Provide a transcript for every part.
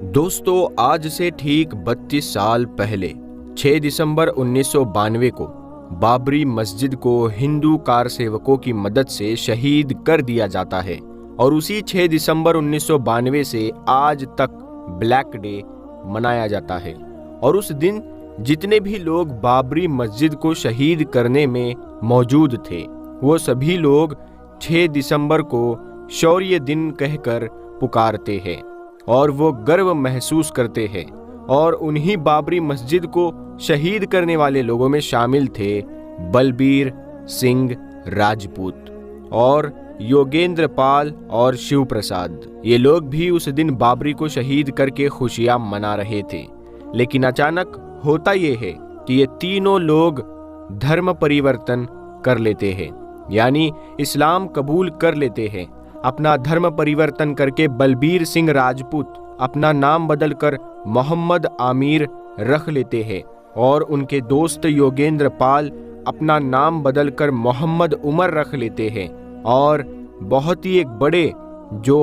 दोस्तों, आज से ठीक 32 साल पहले 6 दिसंबर 1992 को बाबरी मस्जिद को हिंदू कारसेवकों की मदद से शहीद कर दिया जाता है और उसी 6 दिसंबर 1992 से आज तक ब्लैक डे मनाया जाता है। और उस दिन जितने भी लोग बाबरी मस्जिद को शहीद करने में मौजूद थे, वो सभी लोग 6 दिसंबर को शौर्य दिन कहकर पुकारते हैं और वो गर्व महसूस करते हैं। और उन्हीं बाबरी मस्जिद को शहीद करने वाले लोगों में शामिल थे बलबीर सिंह राजपूत और योगेंद्र पाल और शिव प्रसाद। ये लोग भी उस दिन बाबरी को शहीद करके खुशियां मना रहे थे। लेकिन अचानक होता ये है कि ये तीनों लोग धर्म परिवर्तन कर लेते हैं, यानी इस्लाम कबूल कर लेते हैं। अपना धर्म परिवर्तन करके बलबीर सिंह राजपूत अपना नाम बदलकर मोहम्मद आमिर रख लेते हैं और उनके दोस्त योगेंद्र पाल अपना नाम बदलकर मोहम्मद उमर रख लेते हैं। और बहुत ही एक बड़े जो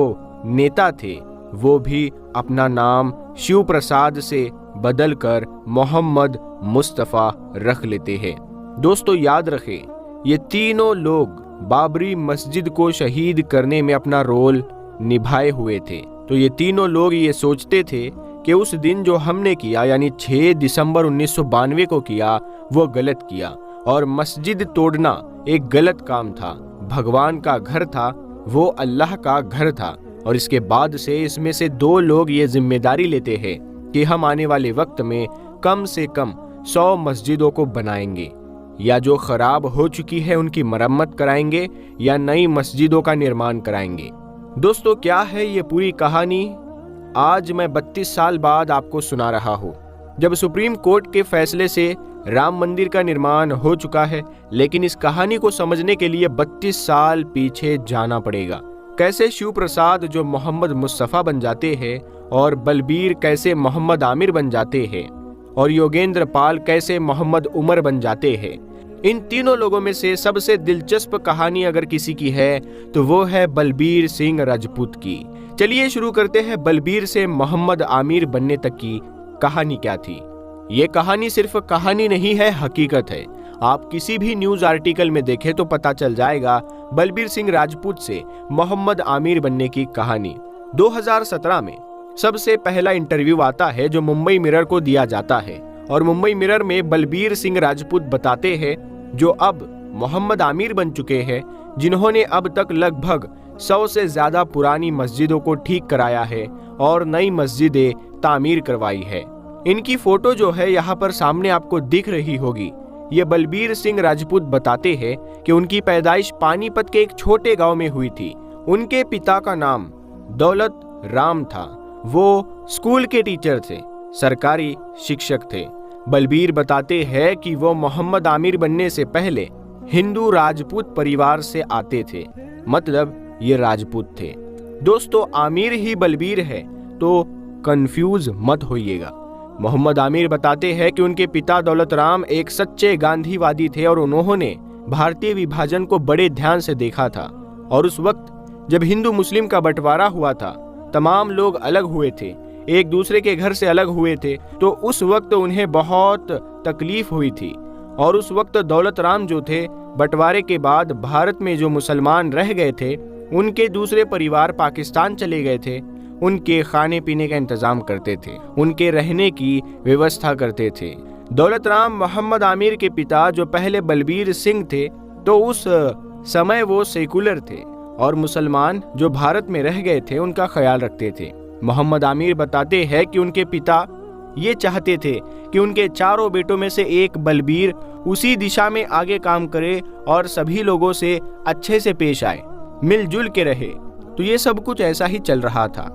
नेता थे वो भी अपना नाम शिव प्रसाद से बदलकर मोहम्मद मुस्तफ़ा रख लेते हैं। दोस्तों, याद रखें, ये तीनों लोग बाबरी मस्जिद को शहीद करने में अपना रोल निभाए हुए थे। तो ये तीनों लोग ये सोचते थे कि उस दिन जो हमने किया, यानी 6 दिसंबर 1992 को किया, वो गलत किया और मस्जिद तोड़ना एक गलत काम था। भगवान का घर था, वो अल्लाह का घर था। और इसके बाद से इसमें से 2 लोग ये जिम्मेदारी लेते हैं कि हम आने वाले वक्त में कम से कम 100 मस्जिदों को बनाएंगे, या जो खराब हो चुकी है उनकी मरम्मत कराएंगे या नई मस्जिदों का निर्माण कराएंगे। दोस्तों, क्या है ये पूरी कहानी? आज मैं 32 साल बाद आपको सुना रहा हूँ, जब सुप्रीम कोर्ट के फैसले से राम मंदिर का निर्माण हो चुका है। लेकिन इस कहानी को समझने के लिए 32 साल पीछे जाना पड़ेगा। कैसे शिव प्रसाद जो मोहम्मद मुस्तफ़ा बन जाते हैं और बलबीर कैसे मोहम्मद आमिर बन जाते हैं और योगेंद्र पाल कैसे मोहम्मद उमर बन जाते हैं। इन तीनों लोगों में से सबसे दिलचस्प कहानी अगर किसी की है तो वो है बलबीर सिंह राजपूत की। चलिए शुरू करते हैं बलबीर से मोहम्मद आमिर बनने तक की कहानी क्या थी। ये कहानी सिर्फ कहानी नहीं है, हकीकत है। आप किसी भी न्यूज आर्टिकल में देखें तो पता चल जाएगा बलबीर सिंह राजपूत से मोहम्मद आमिर बनने की कहानी। 2017 में सबसे पहला इंटरव्यू आता है जो मुंबई मिरर को दिया जाता है और मुंबई मिरर में बलबीर सिंह राजपूत बताते हैं, जो अब मोहम्मद आमिर बन चुके हैं, जिन्होंने अब तक लगभग 100 से ज्यादा पुरानी मस्जिदों को ठीक कराया है और नई मस्जिदें तामीर करवाई है। इनकी फोटो जो है यहाँ पर सामने आपको दिख रही होगी। ये बलबीर सिंह राजपूत बताते हैं कि उनकी पैदाइश पानीपत के एक छोटे गांव में हुई थी। उनके पिता का नाम दौलत राम था। वो स्कूल के टीचर थे, सरकारी शिक्षक थे। बलबीर बताते हैं कि वो मोहम्मद आमिर बनने से पहले हिंदू राजपूत परिवार से आते थे, मतलब ये राजपूत थे। दोस्तों, आमिर ही बलबीर है तो कंफ्यूज मत होइएगा। मोहम्मद आमिर बताते हैं कि उनके पिता दौलत राम एक सच्चे गांधीवादी थे और उन्होंने भारतीय विभाजन को बड़े ध्यान से देखा था। और उस वक्त जब हिंदू मुस्लिम का बंटवारा हुआ था, तमाम लोग अलग हुए थे, एक दूसरे के घर से अलग हुए थे, तो उस वक्त उन्हें बहुत तकलीफ हुई थी। और उस वक्त दौलत राम जो थे, बंटवारे के बाद भारत में जो मुसलमान रह गए थे, उनके दूसरे परिवार पाकिस्तान चले गए थे। उनके खाने पीने का इंतजाम करते थे, उनके रहने की व्यवस्था करते थे। दौलत राम मोहम्मद आमिर के पिता जो पहले बलबीर सिंह थे, तो उस समय वो सेकुलर थे और मुसलमान जो भारत में रह गए थे उनका ख्याल रखते थे। मोहम्मद आमिर बताते हैं कि उनके पिता ये चाहते थे कि उनके चारों बेटों में से एक बलबीर उसी दिशा में आगे काम करे और सभी लोगों से अच्छे से पेश आए, मिलजुल के रहे। तो ये सब कुछ ऐसा ही चल रहा था।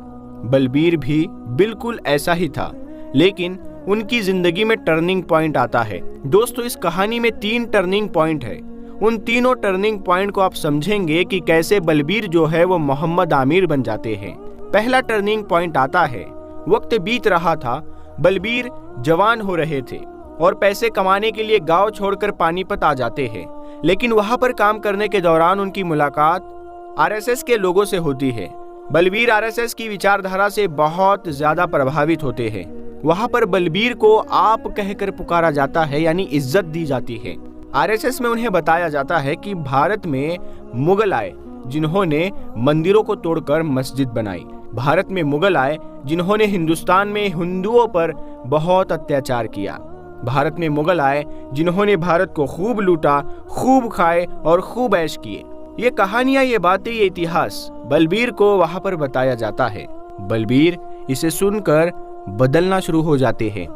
बलबीर भी बिल्कुल ऐसा ही था, लेकिन उनकी जिंदगी में टर्निंग पॉइंट आता है। दोस्तों, इस कहानी में 3 टर्निंग पॉइंट है। उन तीनों टर्निंग पॉइंट को आप समझेंगे कि कैसे बलबीर जो है वो मोहम्मद आमिर बन जाते हैं। पहला टर्निंग पॉइंट आता है, वक्त बीत रहा था, बलबीर जवान हो रहे थे और पैसे कमाने के लिए गांव छोड़कर पानीपत आ जाते हैं। लेकिन वहां पर काम करने के दौरान उनकी मुलाकात आरएसएस के लोगों से होती है। बलबीर आरएसएस की विचारधारा से बहुत ज्यादा प्रभावित होते हैं। वहां पर बलबीर को आप कहकर पुकारा जाता है, यानी इज्जत दी जाती है। आरएसएस में उन्हें बताया जाता है कि भारत में मुगल आए जिन्होंने मंदिरों को तोड़कर मस्जिद बनाई। भारत में मुगल आए जिन्होंने हिंदुस्तान में हिंदुओं पर बहुत अत्याचार किया। भारत में मुगल आए जिन्होंने भारत को खूब लूटा, खूब खाए और खूब ऐश किए। ये कहानियां, ये बातें, ये इतिहास बलबीर को वहां पर बताया जाता है। बलबीर इसे सुनकर बदलना शुरू हो जाते हैं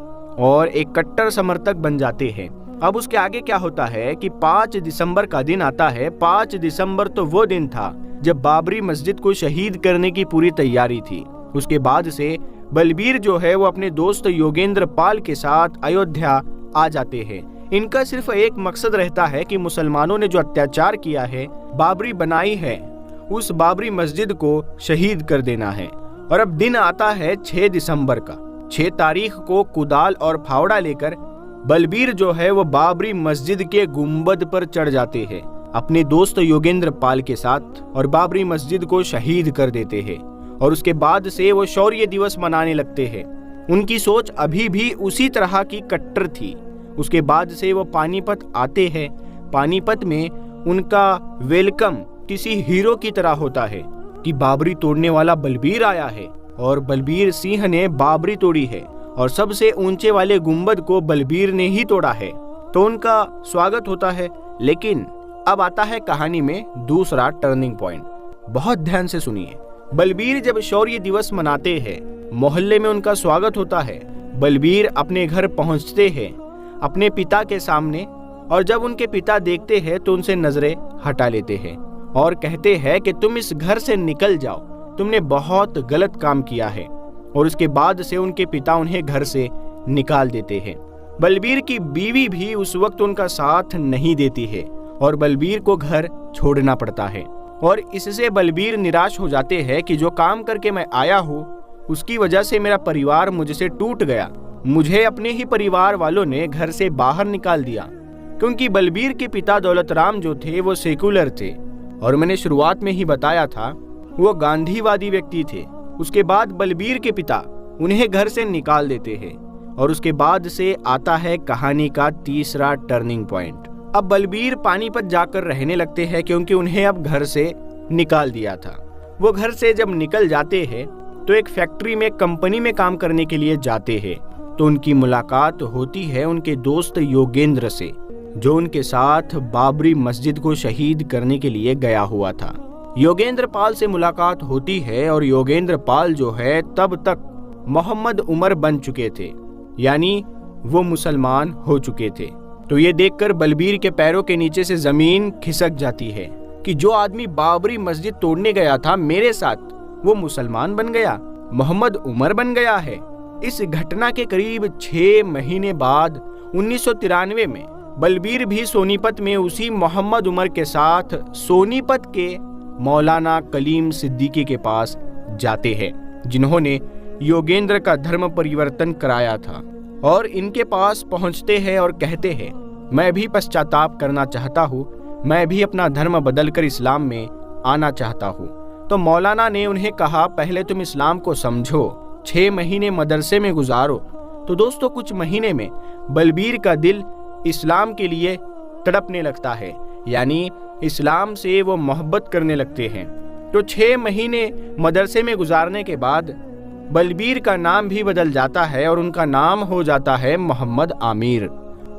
और एक कट्टर समर्थक बन जाते हैं। अब उसके आगे क्या होता है कि 5 दिसंबर का दिन आता है। 5 दिसंबर तो वो दिन था जब बाबरी मस्जिद को शहीद करने की पूरी तैयारी थी। उसके बाद से बलबीर जो है वो अपने दोस्त योगेंद्र पाल के साथ अयोध्या आ जाते हैं। इनका सिर्फ एक मकसद रहता है कि मुसलमानों ने जो अत्याचार किया है, बाबरी बनाई है, उस बाबरी मस्जिद को शहीद कर देना है। और अब दिन आता है 6 दिसंबर का। 6 तारीख को कुदाल और फावड़ा लेकर बलबीर जो है वो बाबरी मस्जिद के गुंबद पर चढ़ जाते हैं अपने दोस्त योगेंद्र पाल के साथ और बाबरी मस्जिद को शहीद कर देते हैं। और उसके बाद से वो शौर्य दिवस मनाने लगते हैं। उनकी सोच अभी भी उसी तरह की कट्टर थी। उसके बाद से वो पानीपत आते हैं। पानीपत में उनका वेलकम किसी हीरो की तरह होता है कि बाबरी तोड़ने वाला बलबीर आया है और बलबीर सिंह ने बाबरी तोड़ी है और सबसे ऊंचे वाले गुंबद को बलबीर ने ही तोड़ा है। तो उनका स्वागत होता है। लेकिन अब आता है कहानी में दूसरा टर्निंग पॉइंट। बहुत ध्यान से सुनिए। बलबीर जब शौर्य दिवस मनाते हैं, मोहल्ले में उनका स्वागत होता है। बलबीर अपने घर पहुंचते हैं अपने पिता के सामने, और जब उनके पिता देखते हैं तो उनसे नजरें हटा लेते हैं और कहते हैं कि तुम इस घर से निकल जाओ, तुमने बहुत गलत काम किया है। और उसके बाद से उनके पिता उन्हें घर से निकाल देते हैं। बलबीर की बीवी भी उस वक्त उनका साथ नहीं देती है और बलबीर को घर छोड़ना पड़ता है। और इससे बलबीर निराश हो जाते हैं कि जो काम करके मैं आया हूँ उसकी वजह से मेरा परिवार मुझसे टूट गया। मुझे अपने ही परिवार वालों ने घर से बाहर निकाल दिया, क्योंकि बलबीर के पिता दौलत राम जो थे वो सेकुलर थे और मैंने शुरुआत में ही बताया था वो गांधीवादी व्यक्ति थे। उसके बाद बलबीर के पिता उन्हें घर से निकाल देते हैं और उसके बाद से आता है कहानी का तीसरा टर्निंग पॉइंट। अब बलबीर पानीपत जाकर रहने लगते हैं क्योंकि उन्हें अब घर से निकाल दिया था। वो घर से जब निकल जाते हैं तो एक फैक्ट्री में, कंपनी में काम करने के लिए जाते हैं। तो उनकी मुलाकात होती है उनके दोस्त योगेंद्र से, जो उनके साथ बाबरी मस्जिद को शहीद करने के लिए गया हुआ था। योगेंद्र पाल से मुलाकात होती है और योगेंद्र पाल जो है तब तक मोहम्मद उमर बन चुके थे, यानी वो मुसलमान हो चुके थे। तो ये देखकर बलबीर के पैरों के नीचे से जमीन खिसक जाती है कि जो आदमी बाबरी मस्जिद तोड़ने गया था मेरे साथ, वो मुसलमान बन गया, मोहम्मद उमर बन गया है। इस घटना के करीब 6 महीने बाद 1993 में बलबीर भी सोनीपत में उसी मोहम्मद उमर के साथ सोनीपत के मौलाना कलीम सिद्दीकी के पास जाते हैं, जिन्होंने योगेंद्र का धर्म परिवर्तन कराया था। और इनके पास पहुंचते हैं और कहते हैं, मैं भी पश्चाताप करना चाहता हूँ, मैं भी अपना धर्म बदलकर इस्लाम में आना चाहता हूँ। तो मौलाना ने उन्हें कहा, पहले तुम इस्लाम को समझो, 6 महीने मदरसे में गुजारो। तो दोस्तों, कुछ महीने में बलबीर का दिल इस्लाम के लिए तड़पने लगता है, यानी इस्लाम से वो मोहब्बत करने लगते हैं। तो 6 महीने मदरसे में गुजारने के बाद बलबीर का नाम भी बदल जाता है और उनका नाम हो जाता है मोहम्मद आमिर।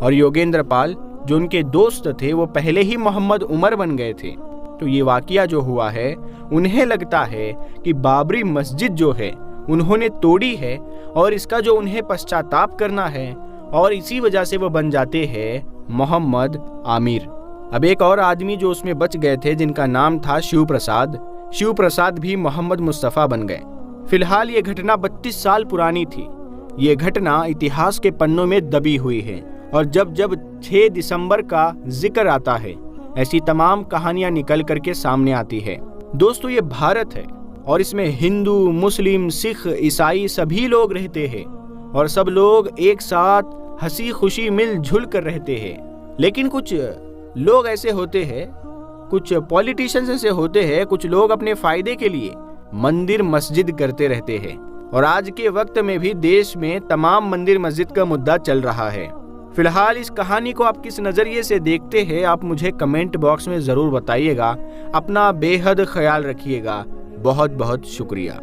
और योगेंद्र पाल जो उनके दोस्त थे वो पहले ही मोहम्मद उमर बन गए थे। तो ये वाकया जो हुआ है, उन्हें लगता है कि बाबरी मस्जिद जो है उन्होंने तोड़ी है और इसका जो उन्हें पश्चाताप करना है, और इसी वजह से वो बन जाते हैं मोहम्मद आमिर। अब एक और आदमी जो उसमें बच गए थे जिनका नाम था शिव प्रसाद भी मोहम्मद मुस्तफ़ा बन गए। फिलहाल ये घटना 32 साल पुरानी थी। ये घटना इतिहास के पन्नों में दबी हुई है और जब जब 6 दिसंबर का जिक्र आता है, ऐसी तमाम कहानियां निकल करके सामने आती है। दोस्तों, ये भारत है और इसमें हिंदू, मुस्लिम, सिख, ईसाई सभी लोग रहते हैं और सब लोग एक साथ हंसी खुशी मिलजुल कर रहते हैं। लेकिन कुछ लोग ऐसे होते हैं, कुछ पॉलिटिशियंस ऐसे होते हैं, कुछ लोग अपने फायदे के लिए मंदिर मस्जिद करते रहते हैं। और आज के वक्त में भी देश में तमाम मंदिर मस्जिद का मुद्दा चल रहा है। फिलहाल इस कहानी को आप किस नज़रिए से देखते हैं, आप मुझे कमेंट बॉक्स में ज़रूर बताइएगा। अपना बेहद ख्याल रखिएगा। बहुत बहुत शुक्रिया।